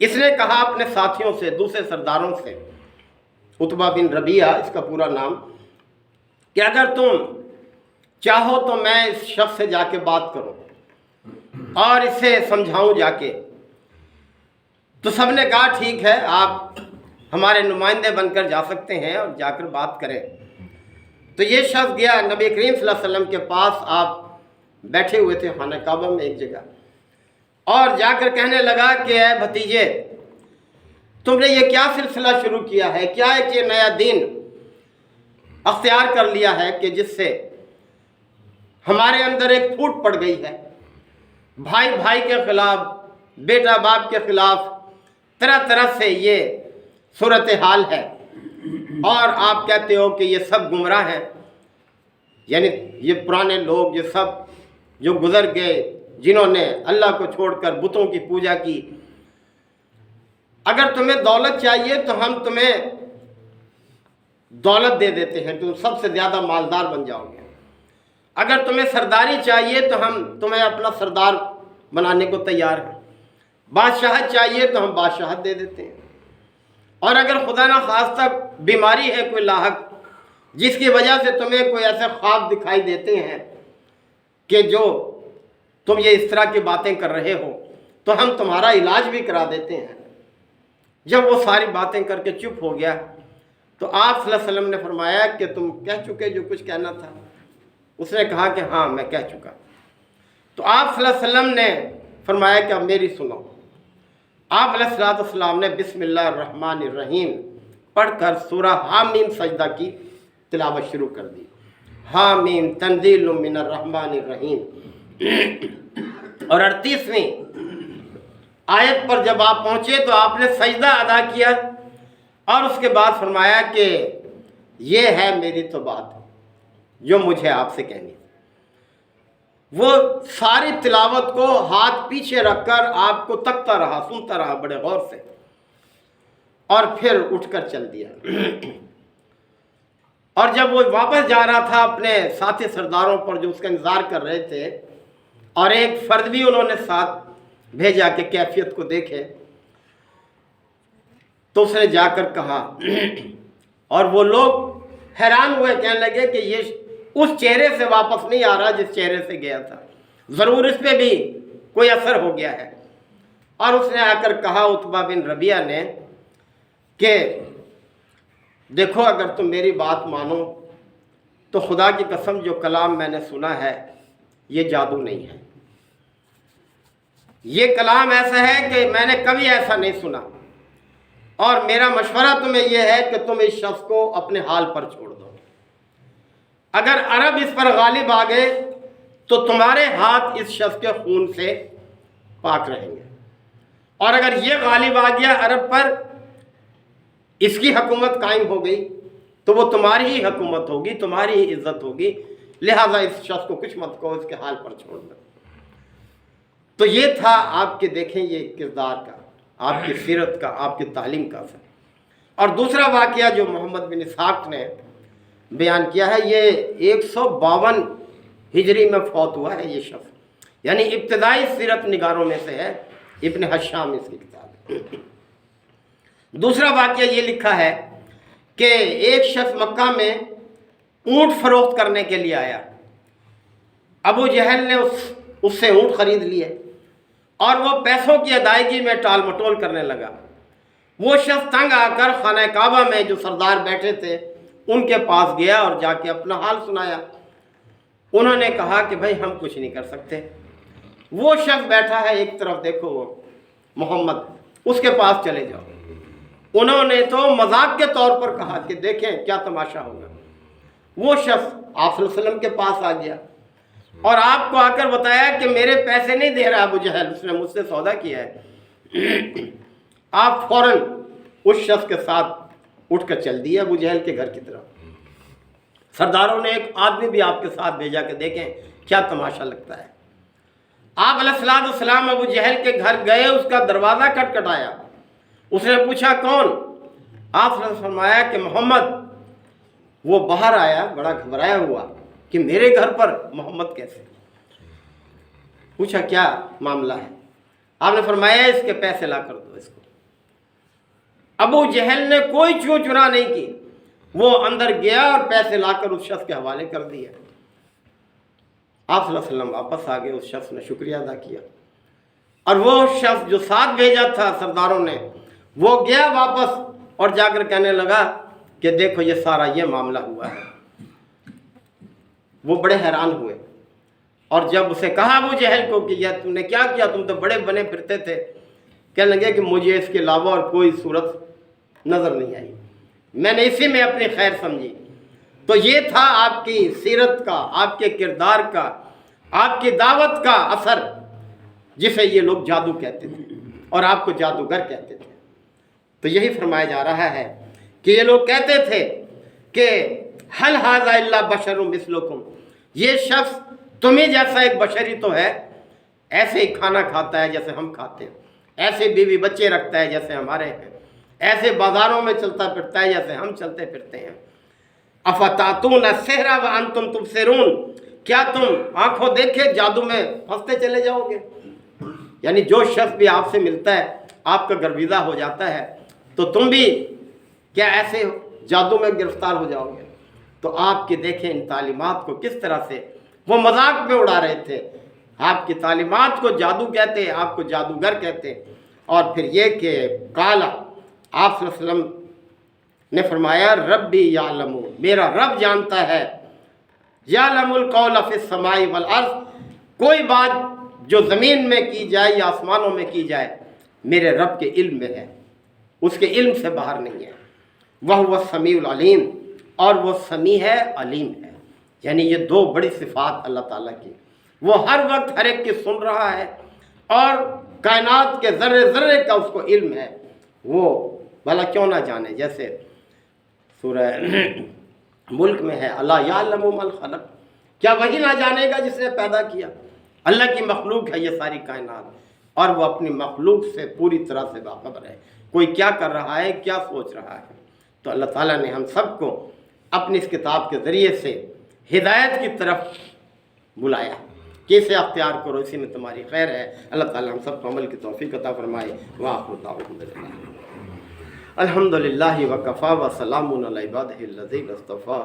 اس نے کہا اپنے ساتھیوں سے، دوسرے سرداروں سے، عتبہ بن ربیعہ اس کا پورا نام، کہ اگر تم چاہو تو میں اس شخص سے جا کے بات کروں اور اسے سمجھاؤں جا کے۔ تو سب نے کہا ٹھیک ہے، آپ ہمارے نمائندے بن کر جا سکتے ہیں اور جا کر بات کریں۔ تو یہ شخص گیا نبی کریم صلی اللہ علیہ وسلم کے پاس، آپ بیٹھے ہوئے تھے خانہ کعبہ میں ایک جگہ، اور جا کر کہنے لگا کہ اے بھتیجے، تم نے یہ کیا سلسلہ شروع کیا ہے؟ کیا ایک یہ نیا دین اختیار کر لیا ہے کہ جس سے ہمارے اندر ایک پھوٹ پڑ گئی ہے؟ بھائی بھائی کے خلاف، بیٹا باپ کے خلاف، طرح طرح سے یہ صورتحال ہے، اور آپ کہتے ہو کہ یہ سب گمراہ ہیں، یعنی یہ پرانے لوگ، یہ سب جو گزر گئے، جنہوں نے اللہ کو چھوڑ کر بتوں کی پوجا کی۔ اگر تمہیں دولت چاہیے تو ہم تمہیں دولت دے دیتے ہیں، تم سب سے زیادہ مالدار بن جاؤ گے۔ اگر تمہیں سرداری چاہیے تو ہم تمہیں اپنا سردار بنانے کو تیار ہیں۔ بادشاہت چاہیے تو ہم بادشاہت دے دیتے ہیں۔ اور اگر خدا نہ خواستہ بیماری ہے کوئی لاحق، جس کی وجہ سے تمہیں کوئی ایسے خواب دکھائی دیتے ہیں کہ جو تم یہ اس طرح کی باتیں کر رہے ہو، تو ہم تمہارا علاج بھی کرا دیتے ہیں۔ جب وہ ساری باتیں کر کے چپ ہو گیا تو آپ صلی اللہ علیہ وسلم نے فرمایا کہ تم کہہ چکے جو کچھ کہنا تھا؟ اس نے کہا کہ ہاں میں کہہ چکا۔ تو آپ صلی اللہ علیہ وسلم نے فرمایا کہ اب میری سنو۔ آپ علیہ السلام نے بسم اللہ الرحمن الرحیم پڑھ کر سورہ حامیم سجدہ کی تلاوت شروع کر دی۔ حامیم تنزیل من الرحمن الرحیم۔ اور 38ویں آیت پر جب آپ پہنچے تو آپ نے سجدہ ادا کیا، اور اس کے بعد فرمایا کہ یہ ہے میری تو بات جو مجھے آپ سے کہنی ہے۔ وہ ساری تلاوت کو ہاتھ پیچھے رکھ کر آپ کو تکتا رہا، سنتا رہا بڑے غور سے، اور پھر اٹھ کر چل دیا۔ اور جب وہ واپس جا رہا تھا اپنے ساتھی سرداروں پر جو اس کا انتظار کر رہے تھے، اور ایک فرد بھی انہوں نے ساتھ بھیجا کہ کیفیت کو دیکھے، تو اس نے جا کر کہا، اور وہ لوگ حیران ہوئے، کہنے لگے کہ یہ اس چہرے سے واپس نہیں آ رہا جس چہرے سے گیا تھا، ضرور اس پہ بھی کوئی اثر ہو گیا ہے۔ اور اس نے آ کر کہا عتبہ بن ربیعہ نے کہ دیکھو اگر تم میری بات مانو تو خدا کی قسم جو کلام میں نے سنا ہے یہ جادو نہیں ہے، یہ کلام ایسا ہے کہ میں نے کبھی ایسا نہیں سنا، اور میرا مشورہ تمہیں یہ ہے کہ تم اس شخص کو اپنے حال پر چھوڑ دو۔ اگر عرب اس پر غالب آ گئے تو تمہارے ہاتھ اس شخص کے خون سے پاک رہیں گے، اور اگر یہ غالب آ گیا عرب پر، اس کی حکومت قائم ہو گئی تو وہ تمہاری ہی حکومت ہوگی، تمہاری ہی عزت ہوگی، لہٰذا اس شخص کو کچھ مت کہو، اس کے حال پر چھوڑ دو۔ تو یہ تھا آپ کے دیکھیں یہ کردار کا، آپ کی سیرت کا، آپ کی تعلیم کا اثر۔ اور دوسرا واقعہ جو محمد بن اسحاق نے بیان کیا ہے، یہ 152 ہجری میں فوت ہوا ہے یہ شخص، یعنی ابتدائی سیرت نگاروں میں سے ہے، ابن حشام اس کی کتاب ہے۔ دوسرا واقعہ یہ لکھا ہے کہ ایک شخص مکہ میں اونٹ فروخت کرنے کے لیے آیا، ابو جہل نے اس سے اونٹ خرید لیے، اور وہ پیسوں کی ادائیگی میں ٹال مٹول کرنے لگا۔ وہ شخص تنگ آ کر خانہ کعبہ میں جو سردار بیٹھے تھے ان کے پاس گیا اور جا کے اپنا حال سنایا۔ انہوں نے کہا کہ بھائی ہم کچھ نہیں کر سکتے۔ وہ شخص بیٹھا ہے ایک طرف، دیکھو وہ محمد، اس کے پاس چلے جاؤ۔ انہوں نے تو مذاق کے طور پر کہا کہ دیکھیں کیا تماشا ہوگا۔ وہ شخص آپ صلی اللہ علیہ وسلم کے پاس آ گیا اور آپ کو آ کر بتایا کہ میرے پیسے نہیں دے رہا ابو جہل، اس نے مجھ سے سودا کیا ہے۔ آپ فوراً اس شخص کے ساتھ اٹھ کر چل دیے ابو جہل کے گھر کی طرف۔ سرداروں نے ایک آدمی بھی آپ کے ساتھ بھیجا کہ دیکھیں کیا تماشا لگتا ہے۔ آپ علیہ السلام ابو جہل کے گھر گئے، اس کا دروازہ کھٹکھٹایا، اس نے پوچھا کون؟ آپ نے فرمایا کہ محمد۔ وہ باہر آیا بڑا گھبرایا ہوا کہ میرے گھر پر محمد کیسے؟ پوچھا کیا معاملہ ہے؟ آپ نے فرمایا اس کے پیسے لا کر دو اس کو۔ ابو جہل نے کوئی چوں چرا نہیں کی، وہ اندر گیا اور پیسے لا کر اس شخص کے حوالے کر دیا۔ آپ صلی اللہ علیہ وسلم واپس آ گئے، اس شخص نے شکریہ ادا کیا، اور وہ شخص جو ساتھ بھیجا تھا سرداروں نے، وہ گیا واپس اور جا کر کہنے لگا کہ دیکھو یہ سارا یہ معاملہ ہوا ہے۔ وہ بڑے حیران ہوئے، اور جب اسے کہا ابو جہل کو کہ یہ تم نے کیا کیا، تم تو بڑے بنے پھرتے تھے، کہنے لگے کہ مجھے اس کے علاوہ اور کوئی صورت نظر نہیں آئی، میں نے اسی میں اپنی خیر سمجھی۔ تو یہ تھا آپ کی سیرت کا، آپ کے کردار کا، آپ کی دعوت کا اثر، جسے یہ لوگ جادو کہتے تھے اور آپ کو جادوگر کہتے تھے۔ تو یہی فرمایا جا رہا ہے کہ یہ لوگ کہتے تھے کہ حل ھذا الا بشر مثلکم، یہ شخص تمہیں جیسا ایک بشری تو ہے، ایسے ہی کھانا کھاتا ہے جیسے ہم کھاتے ہیں، ایسے بیوی بچے رکھتا ہے جیسے ہمارے ہیں، ایسے بازاروں میں چلتا پھرتا ہے جیسے ہم چلتے پھرتے ہیں۔ افتاتون السحر وانتم تبصرون، کیا تم آنکھوں دیکھے جادو میں پھنستے چلے جاؤ گے؟ یعنی جو شخص بھی آپ سے ملتا ہے آپ کا گرویدہ ہو جاتا ہے، تو تم بھی کیا ایسے جادو میں گرفتار ہو جاؤ گے؟ تو آپ کے دیکھیں ان تعلیمات کو کس طرح سے وہ مذاق میں اڑا رہے تھے۔ آپ کی تعلیمات کو جادو کہتے ہیں، آپ کو جادوگر کہتے ہیں۔ اور پھر یہ کہ قال، آپ صلی اللہ علیہ وسلم نے فرمایا ربی یعلم، میرا رب جانتا ہے، یعلم القول فی السماء والارض، کوئی بات جو زمین میں کی جائے یا آسمانوں میں کی جائے میرے رب کے علم میں ہے، اس کے علم سے باہر نہیں ہے۔ وَهُوَ السَّمِيعُ الْعَلِيمُ، اور وہ سمیع ہے، علیم ہے۔ یعنی یہ دو بڑی صفات اللہ تعالیٰ کی، وہ ہر وقت ہر ایک کی سن رہا ہے، اور کائنات کے ذرے ذرے کا اس کو علم ہے، وہ بھلا کیوں نہ جانے؟ جیسے سورہ ملک میں ہے اللہ یعلم من خلق، کیا وہی نہ جانے گا جس نے پیدا کیا؟ اللہ کی مخلوق ہے یہ ساری کائنات، اور وہ اپنی مخلوق سے پوری طرح سے باخبر ہے، کوئی کیا کر رہا ہے، کیا سوچ رہا ہے۔ تو اللہ تعالیٰ نے ہم سب کو اپنی اس کتاب کے ذریعے سے ہدایت کی طرف بلایا کہ اسے اختیار کرو، اسی میں تمہاری خیر ہے۔ اللہ تعالیٰ ہم سب کو عمل کی توفیق عطا فرمائے۔ وآخر دعوانا الحمدللہ وکفا وسلام علی عبادہ الذین اصطفیٰ۔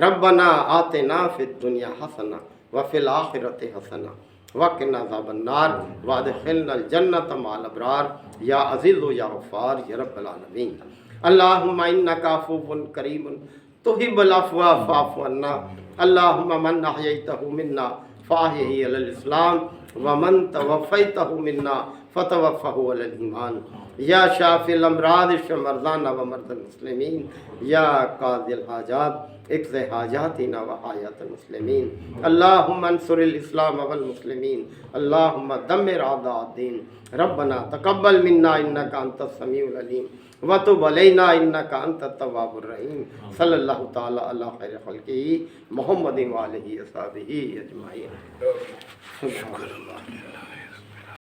ربنا آتنا فی الدنیا حسنہ وفی الآخرۃ حسنہ وقنا عذاب النار وادخلنا الجنۃ مع الابرار یا عزیز و یا غفار یا رب العالمین۔ اللہم انک عفو کریم تحب العفو فاعف عنا۔ اللہم من احییتہ منا فاحیہ علی الاسلام ومن توفیتہ منا فتوفہ علی الایمان۔ یا شافی الامراض اشف مرضانا ومرضى المسلمین، یا قاضی الحاجات اقض حاجاتنا وحاجات المسلمین۔ اللہم انصر الاسلام والمسلمین، اللہم دمر اعداء الدین۔ ربنا تقبل منا انک انت السمیع العلیم وتب علینا انک انت التواب الرحیم۔ صلی اللہ تعالی علی خیر خلقہ محمد وآلہ وصحبہ اجمعین۔